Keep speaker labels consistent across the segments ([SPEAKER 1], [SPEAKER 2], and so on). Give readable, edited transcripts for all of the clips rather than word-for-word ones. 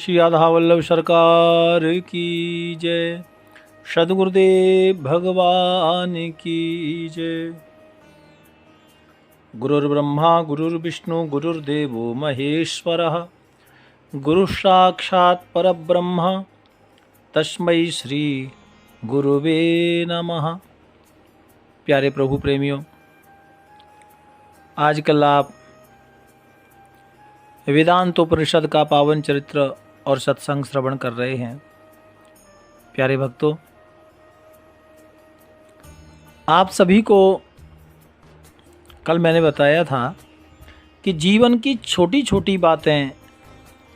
[SPEAKER 1] श्री राधा वल्लभ सरकार की जय। सद्गुरुदेव भगवान की जय। गुरुर्ब्रह्मा गुरुर्विष्णु गुरुर्देवो महेश्वरः। गुरु साक्षात् परब्रह्म तस्मै श्री गुरुवे नमः। प्यारे प्रभु प्रेमियों, आजकल आप वेदांतोपनिषद का पावन चरित्र और सत्संग श्रवण कर रहे हैं। प्यारे भक्तों, आप सभी को कल मैंने बताया था कि जीवन की छोटी छोटी बातें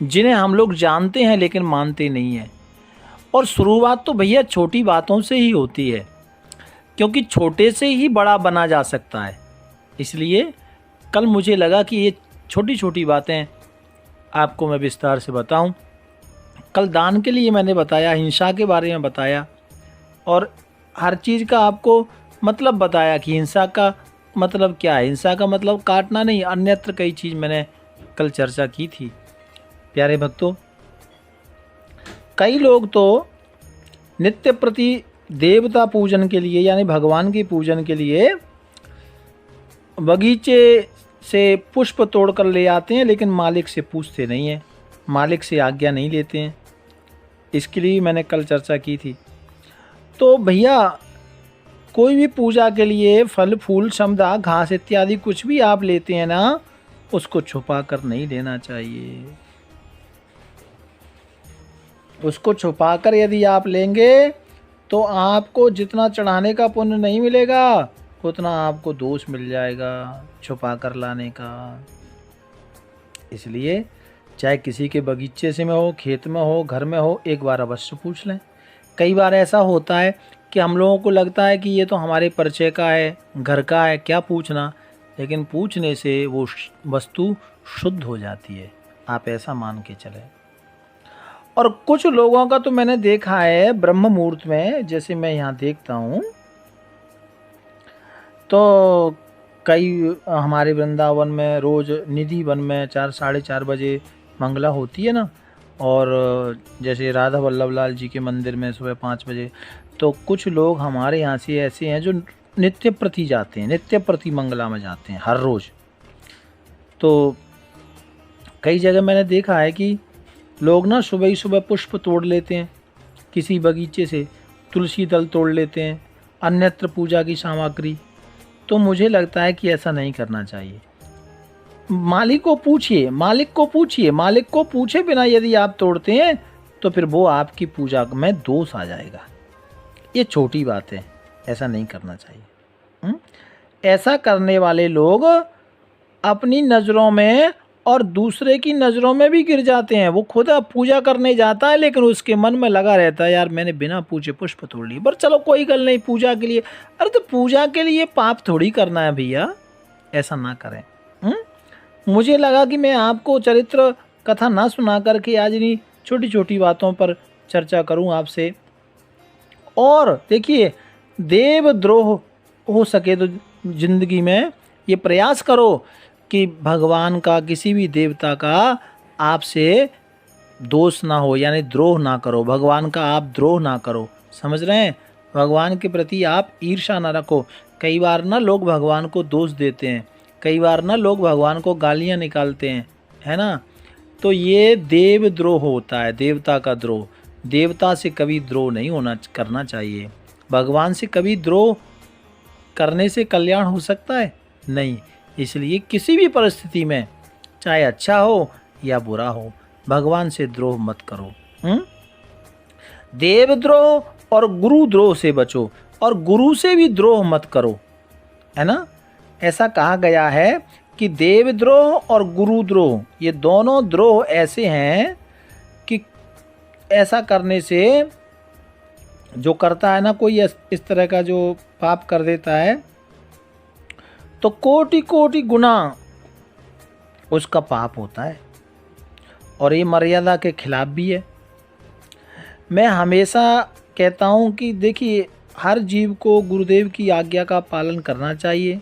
[SPEAKER 1] जिन्हें हम लोग जानते हैं लेकिन मानते नहीं हैं, और शुरुआत तो भैया छोटी बातों से ही होती है, क्योंकि छोटे से ही बड़ा बना जा सकता है। इसलिए कल मुझे लगा कि ये छोटी छोटी बातें आपको मैं विस्तार से बताऊं। कल दान के लिए मैंने बताया, हिंसा के बारे में बताया, और हर चीज़ का आपको मतलब बताया कि हिंसा का मतलब क्या है। हिंसा का मतलब काटना नहीं, अन्यत्र कई चीज़ मैंने कल चर्चा की थी। प्यारे भक्तों, कई लोग तो नित्य प्रति देवता पूजन के लिए यानी भगवान के पूजन के लिए बगीचे से पुष्प तोड़ कर ले आते हैं, लेकिन मालिक से पूछते नहीं हैं, मालिक से आज्ञा नहीं लेते हैं। इसके लिए मैंने कल चर्चा की थी। तो भैया, कोई भी पूजा के लिए फल फूल समदा घास इत्यादि कुछ भी आप लेते हैं ना, उसको छुपा कर नहीं लेना चाहिए। उसको छुपा कर यदि आप लेंगे तो आपको जितना चढ़ाने का पुण्य नहीं मिलेगा, उतना आपको दोष मिल जाएगा छुपा कर लाने का। इसलिए चाहे किसी के बगीचे से में हो, खेत में हो, घर में हो, एक बार अवश्य पूछ लें। कई बार ऐसा होता है कि हम लोगों को लगता है कि ये तो हमारे परिचय का है, घर का है, क्या पूछना, लेकिन पूछने से वो वस्तु शुद्ध हो जाती है, आप ऐसा मान के चलें। और कुछ लोगों का तो मैंने देखा है ब्रह्म मुहूर्त में, जैसे मैं यहाँ देखता हूँ तो कई हमारे वृंदावन में रोज़ निधि वन में 4 साढ़े 4 बजे मंगला होती है ना, और जैसे राधा वल्लभ लाल जी के मंदिर में सुबह 5 बजे। तो कुछ लोग हमारे यहाँ से ऐसे हैं जो नित्य प्रति जाते हैं, नित्य प्रति मंगला में जाते हैं हर रोज़। तो कई जगह मैंने देखा है कि लोग ना सुबह ही सुबह पुष्प तोड़ लेते हैं किसी बगीचे से, तुलसी दल तोड़ लेते हैं, अन्यत्र पूजा की सामग्री। तो मुझे लगता है कि ऐसा नहीं करना चाहिए। मालिक को पूछिए, मालिक को पूछिए, मालिक को पूछे बिना यदि आप तोड़ते हैं तो फिर वो आपकी पूजा में दोष आ जाएगा। ये छोटी बात है, ऐसा नहीं करना चाहिए। ऐसा करने वाले लोग अपनी नज़रों में और दूसरे की नज़रों में भी गिर जाते हैं। वो खुद पूजा करने जाता है लेकिन उसके मन में लगा रहता है, यार मैंने बिना पूछे पुष्प तोड़ लिए, पर चलो कोई गल नहीं, पूजा के लिए। अरे तो पूजा के लिए पाप थोड़ी करना है भैया, ऐसा ना करें। मुझे लगा कि मैं आपको चरित्र कथा ना सुना करके आज इन्हीं छोटी छोटी बातों पर चर्चा करूं आपसे। और देखिए, देवद्रोह हो सके तो जिंदगी में ये प्रयास करो कि भगवान का, किसी भी देवता का आपसे दोष ना हो, यानी द्रोह ना करो। भगवान का आप द्रोह ना करो, समझ रहे हैं? भगवान के प्रति आप ईर्ष्या ना रखो। कई बार ना लोग भगवान को दोष देते हैं, कई बार ना लोग भगवान को गालियाँ निकालते हैं, है ना? तो ये देवद्रोह होता है, देवता का द्रोह। देवता से कभी द्रोह नहीं करना चाहिए। भगवान से कभी द्रोह करने से कल्याण हो सकता है? नहीं। इसलिए किसी भी परिस्थिति में, चाहे अच्छा हो या बुरा हो, भगवान से द्रोह मत करो। देवद्रोह और गुरुद्रोह से बचो, और गुरु से भी द्रोह मत करो, है ना? ऐसा कहा गया है कि देवद्रोह और गुरुद्रोह, ये दोनों द्रोह ऐसे हैं कि ऐसा करने से जो करता है ना, कोई इस तरह का जो पाप कर देता है तो कोटि कोटि गुना उसका पाप होता है, और ये मर्यादा के खिलाफ भी है। मैं हमेशा कहता हूँ कि देखिए, हर जीव को गुरुदेव की आज्ञा का पालन करना चाहिए,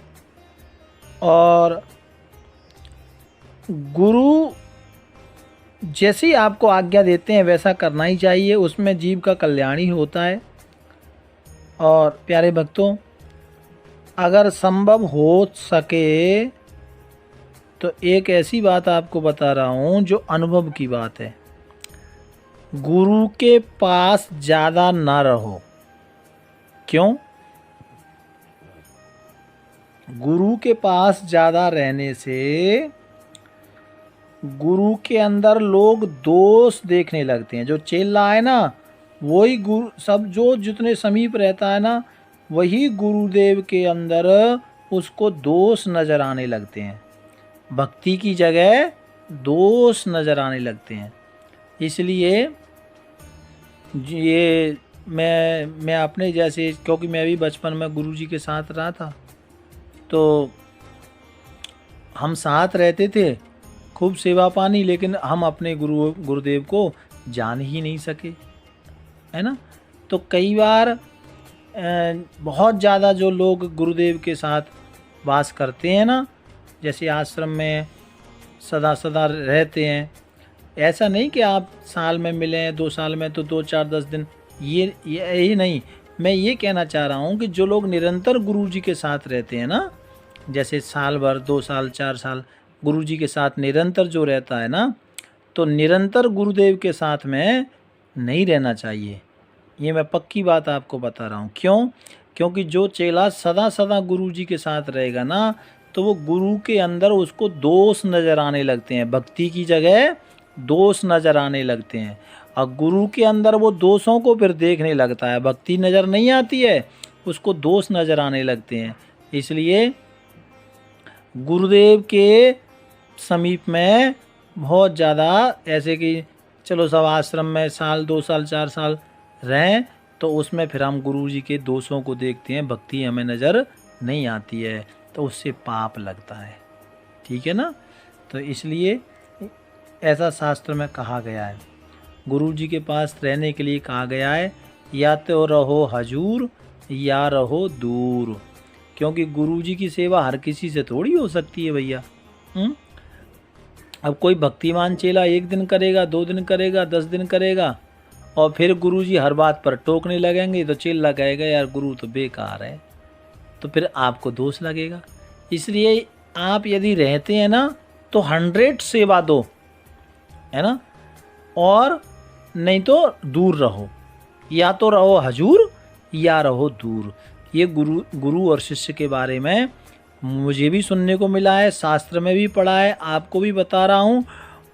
[SPEAKER 1] और गुरु जैसे ही आपको आज्ञा देते हैं वैसा करना ही चाहिए, उसमें जीव का कल्याण ही होता है। और प्यारे भक्तों, अगर संभव हो सके तो एक ऐसी बात आपको बता रहा हूँ जो अनुभव की बात है, गुरु के पास ज़्यादा ना रहो। क्यों? गुरु के पास ज़्यादा रहने से गुरु के अंदर लोग दोष देखने लगते हैं। जो चेला है ना, वही गुरु, सब जो जितने समीप रहता है ना, वही गुरुदेव के अंदर उसको दोष नज़र आने लगते हैं। भक्ति की जगह दोष नज़र आने लगते हैं। इसलिए ये मैं अपने जैसे, क्योंकि मैं भी बचपन में गुरुजी के साथ रहा था, तो हम साथ रहते थे, खूब सेवा पानी, लेकिन हम अपने गुरुदेव को जान ही नहीं सके, है ना। तो कई बार बहुत ज़्यादा जो लोग गुरुदेव के साथ वास करते हैं ना, जैसे आश्रम में सदा सदा रहते हैं, ऐसा नहीं कि आप साल में मिलें, 2 साल में तो 2 4 10 दिन, ये नहीं। मैं ये कहना चाह रहा हूँ कि जो लोग निरंतर गुरुजी के साथ रहते हैं ना, जैसे साल भर, 2 साल 4 साल गुरुजी के साथ निरंतर जो रहता है ना, तो निरंतर गुरुदेव के साथ में नहीं रहना चाहिए। ये मैं पक्की बात आपको बता रहा हूँ। क्यों? क्योंकि जो चेला सदा सदा गुरुजी के साथ रहेगा ना, तो वो गुरु के अंदर उसको दोष नज़र आने लगते हैं, भक्ति की जगह दोष नज़र आने लगते हैं। और गुरु के अंदर वो दोषों को फिर देखने लगता है, भक्ति नज़र नहीं आती है, उसको दोष नज़र आने लगते हैं। इसलिए गुरुदेव के समीप में बहुत ज़्यादा, ऐसे कि चलो सब आश्रम में साल 2 साल 4 साल रहें, तो उसमें फिर हम गुरुजी के दोषों को देखते हैं, भक्ति हमें नज़र नहीं आती है, तो उससे पाप लगता है। ठीक है ना। तो इसलिए ऐसा शास्त्र में कहा गया है, गुरुजी के पास रहने के लिए कहा गया है, या तो रहो हजूर या रहो दूर। क्योंकि गुरुजी की सेवा हर किसी से थोड़ी हो सकती है भैया। अब कोई भक्तिमान चेला 1 दिन करेगा, 2 दिन करेगा, 10 दिन करेगा, और फिर गुरुजी हर बात पर टोकने लगेंगे, तो चेला कहेगा यार गुरु तो बेकार है, तो फिर आपको दोष लगेगा। इसलिए आप यदि रहते हैं ना, तो 100 सेवा दो, है ना, और नहीं तो दूर रहो, या तो रहो हजूर या रहो दूर। ये गुरु और शिष्य के बारे में मुझे भी सुनने को मिला है, शास्त्र में भी पढ़ा है, आपको भी बता रहा हूँ,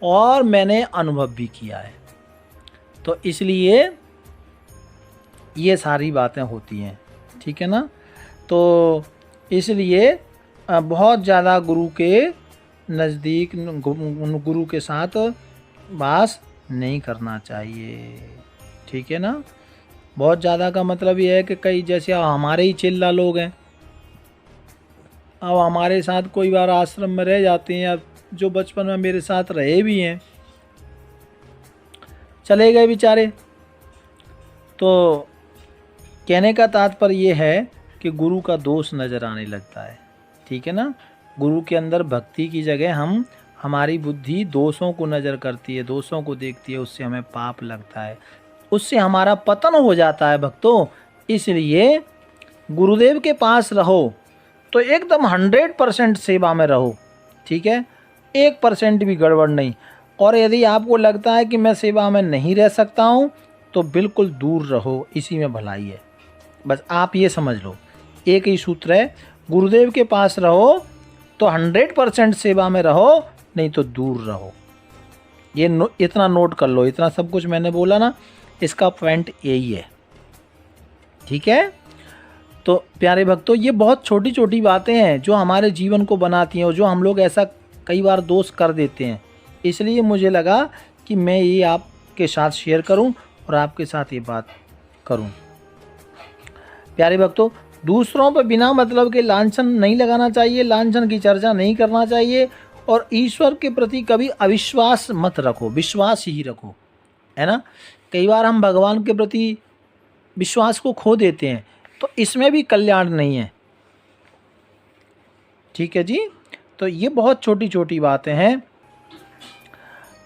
[SPEAKER 1] और मैंने अनुभव भी किया है। तो इसलिए ये सारी बातें होती हैं। ठीक है ना। तो इसलिए बहुत ज़्यादा गुरु के नज़दीक, गुरु के साथ वास नहीं करना चाहिए। ठीक है ना। बहुत ज़्यादा का मतलब ये है कि कई, जैसे हमारे ही चिल्ला लोग हैं, अब हमारे साथ कोई बार आश्रम में रह जाते हैं, या जो बचपन में मेरे साथ रहे भी हैं, चले गए बेचारे। तो कहने का तात्पर्य ये है कि गुरु का दोष नज़र आने लगता है। ठीक है ना। गुरु के अंदर भक्ति की जगह हमारी बुद्धि दोषों को नज़र करती है, दोषों को देखती है, उससे हमें पाप लगता है, उससे हमारा पतन हो जाता है भक्तों। इसलिए गुरुदेव के पास रहो तो एकदम 100% सेवा में रहो। ठीक है, 1% भी गड़बड़ नहीं। और यदि आपको लगता है कि मैं सेवा में नहीं रह सकता हूँ, तो बिल्कुल दूर रहो, इसी में भलाई है। बस आप ये समझ लो, एक ही सूत्र है, गुरुदेव के पास रहो तो 100% सेवा में रहो, नहीं तो दूर रहो। ये इतना नोट कर लो, इतना सब कुछ मैंने बोला ना, इसका पॉइंट यही है। ठीक है। तो प्यारे भक्तों, ये बहुत छोटी छोटी बातें हैं जो हमारे जीवन को बनाती हैं, और जो हम लोग ऐसा कई बार दोष कर देते हैं। इसलिए मुझे लगा कि मैं ये आपके साथ शेयर करूं और आपके साथ ये बात करूं। प्यारे भक्तों, दूसरों पर बिना मतलब के लांछन नहीं लगाना चाहिए, लांछन की चर्चा नहीं करना चाहिए, और ईश्वर के प्रति कभी अविश्वास मत रखो, विश्वास ही रखो, है ना। कई बार हम भगवान के प्रति विश्वास को खो देते हैं, तो इसमें भी कल्याण नहीं है। ठीक है जी। तो ये बहुत छोटी छोटी बातें हैं।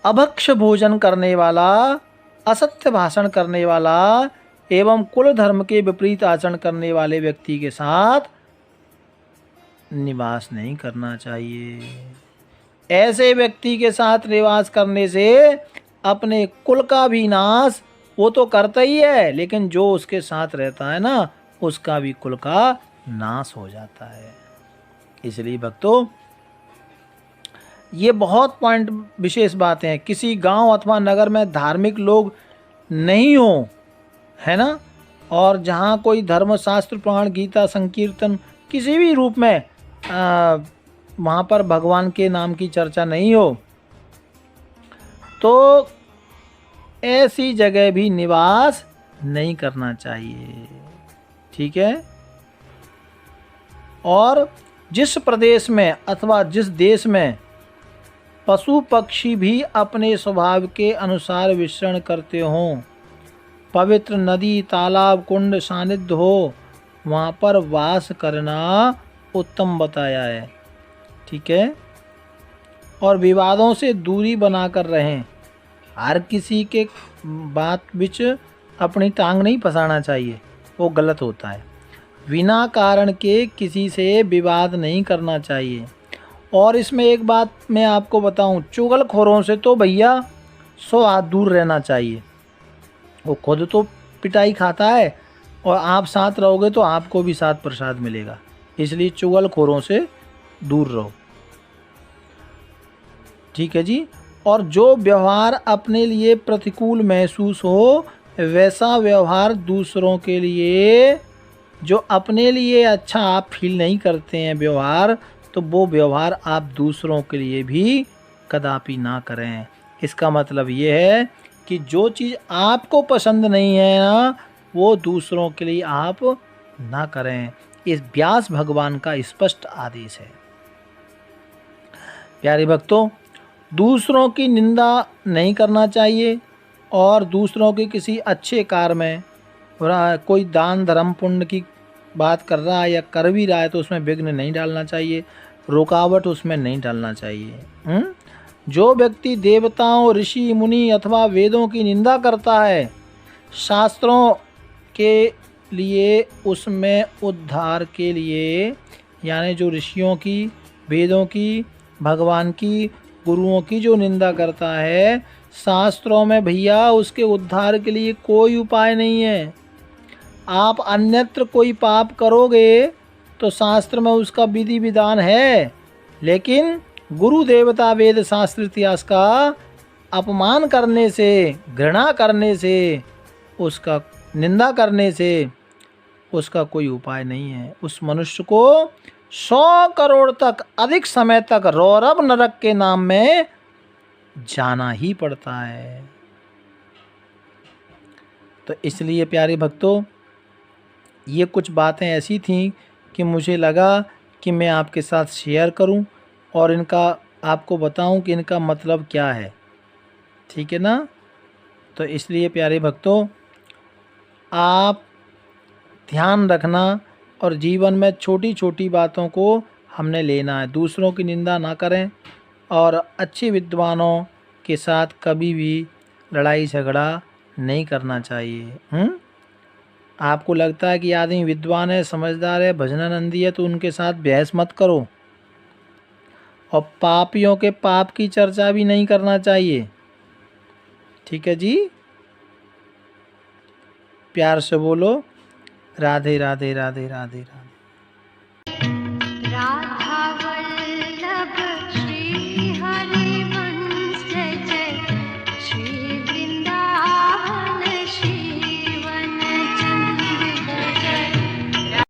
[SPEAKER 1] अभक्ष्य भोजन करने वाला, असत्य भाषण करने वाला एवं कुल धर्म के विपरीत आचरण करने वाले व्यक्ति के साथ निवास नहीं करना चाहिए। ऐसे व्यक्ति के साथ निवास करने से अपने कुल का भी नाश वो तो करता ही है, लेकिन जो उसके साथ रहता है ना, उसका भी कुल का नाश हो जाता है। इसलिए भक्तों, ये बहुत पॉइंट विशेष बातें हैं। किसी गांव अथवा नगर में धार्मिक लोग नहीं हो, है ना, और जहाँ कोई धर्मशास्त्र, पुराण, गीता, संकीर्तन किसी भी रूप में वहाँ पर भगवान के नाम की चर्चा नहीं हो, तो ऐसी जगह भी निवास नहीं करना चाहिए। ठीक है। और जिस प्रदेश में अथवा जिस देश में पशु पक्षी भी अपने स्वभाव के अनुसार विचरण करते हों, पवित्र नदी, तालाब, कुंड सानिध्य हो, वहाँ पर वास करना उत्तम बताया है। ठीक है। और विवादों से दूरी बनाकर रहें। हर किसी के बात बिच अपनी टांग नहीं फंसाना चाहिए, वो गलत होता है। बिना कारण के किसी से विवाद नहीं करना चाहिए। और इसमें एक बात मैं आपको बताऊं, चुगलखोरों से तो भैया 100 हाथ दूर रहना चाहिए। वो खुद तो पिटाई खाता है और आप साथ रहोगे तो आपको भी साथ प्रसाद मिलेगा। इसलिए चुगलखोरों से दूर रहो। ठीक है जी। और जो व्यवहार अपने लिए प्रतिकूल महसूस हो, वैसा व्यवहार दूसरों के लिए, जो अपने लिए अच्छा आप फील नहीं करते हैं व्यवहार, तो वो व्यवहार आप दूसरों के लिए भी कदापि ना करें। इसका मतलब ये है कि जो चीज़ आपको पसंद नहीं है ना, वो दूसरों के लिए आप ना करें। इस व्यास भगवान का स्पष्ट आदेश है। प्यारे भक्तों, दूसरों की निंदा नहीं करना चाहिए और दूसरों के किसी अच्छे कार्य में कोई दान धर्म पुण्य की बात कर रहा है या कर भी रहा है तो उसमें विघ्न नहीं डालना चाहिए, रुकावट उसमें नहीं डालना चाहिए। जो व्यक्ति देवताओं, ऋषि मुनि अथवा वेदों की निंदा करता है, शास्त्रों के लिए, उसमें उद्धार के लिए, यानी जो ऋषियों की, वेदों की, भगवान की, गुरुओं की जो निंदा करता है, शास्त्रों में भैया उसके उद्धार के लिए कोई उपाय नहीं है। आप अन्यत्र कोई पाप करोगे तो शास्त्र में उसका विधि विधान है, लेकिन गुरु देवता वेद शास्त्र इतिहास का अपमान करने से, घृणा करने से, उसका निंदा करने से उसका कोई उपाय नहीं है। उस मनुष्य को 100 करोड़ तक अधिक समय तक रौरव नरक के नाम में जाना ही पड़ता है। तो इसलिए प्यारे भक्तों, ये कुछ बातें ऐसी थीं कि मुझे लगा कि मैं आपके साथ शेयर करूं और इनका आपको बताऊं कि इनका मतलब क्या है। ठीक है ना। तो इसलिए प्यारे भक्तों, आप ध्यान रखना और जीवन में छोटी छोटी बातों को हमने लेना है। दूसरों की निंदा ना करें और अच्छे विद्वानों के साथ कभी भी लड़ाई झगड़ा नहीं करना चाहिए। आपको लगता है कि आदमी विद्वान है, समझदार है, भजनानंदी है, तो उनके साथ बहस मत करो। और पापियों के पाप की चर्चा भी नहीं करना चाहिए। ठीक है जी। प्यार से बोलो राधे राधे राधे राधे राधे।